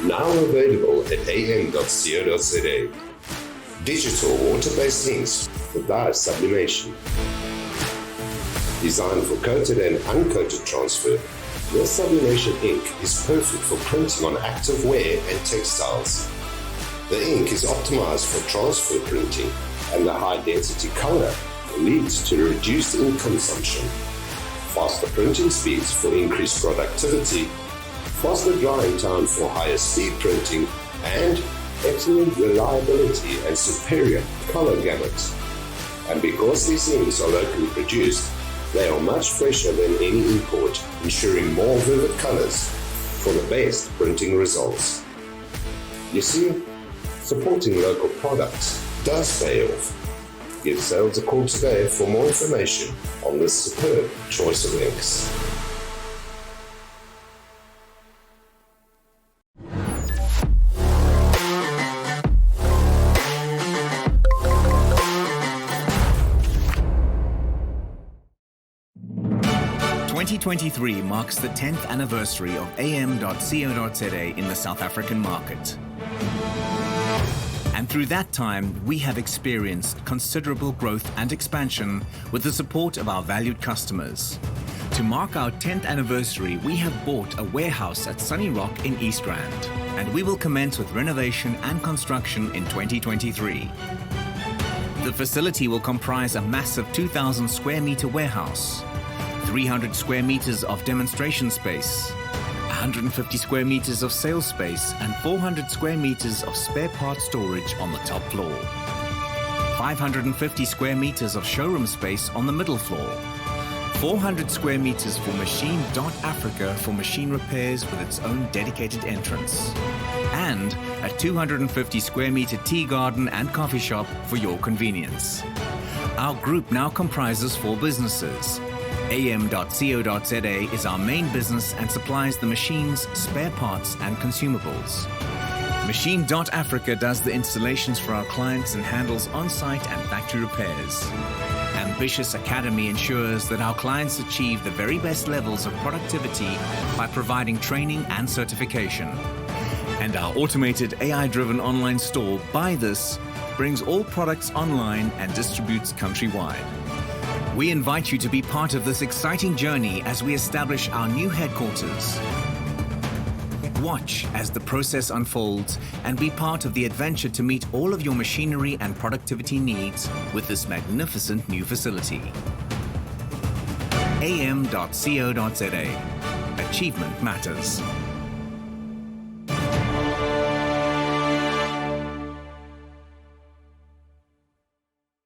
Now available at AM.CO.za. Digital water-based inks without sublimation. Designed for coated and uncoated transfer, this sublimation ink is perfect for printing on active wear and textiles. The ink is optimized for transfer printing, and the high-density color leads to reduced ink consumption, faster printing speeds for increased productivity, faster drying time for higher speed printing, and excellent reliability and superior color gamut. And because these inks are locally produced, they are much fresher than any import, ensuring more vivid colors for the best printing results. You see, supporting local products does pay off. Give sales a call today for more information on this superb choice of inks. "2023 marks the 10th anniversary of AM.CO.za in the South African market. And through that time, we have experienced considerable growth and expansion with the support of our valued customers. To mark our 10th anniversary, we have bought a warehouse at Sunny Rock in East Rand, and we will commence with renovation and construction in 2023. The facility will comprise a massive 2,000 square meter warehouse, 300 square meters of demonstration space, 150 square meters of sales space, and 400 square meters of spare parts storage on the top floor. 550 square meters of showroom space on the middle floor. 400 square meters for Machine.Africa for machine repairs with its own dedicated entrance. And a 250 square meter tea garden and coffee shop for your convenience. Our group now comprises 4 businesses. AM.CO.za is our main business and supplies the machines, spare parts and consumables. Machine.Africa does the installations for our clients and handles on-site and factory repairs. Ambitious Academy ensures that our clients achieve the very best levels of productivity by providing training and certification. And our automated AI-driven online store, Buy This, brings all products online and distributes countrywide. We invite you to be part of this exciting journey as we establish our new headquarters. Watch as the process unfolds and be part of the adventure to meet all of your machinery and productivity needs with this magnificent new facility. AM.CO.za. Achievement matters.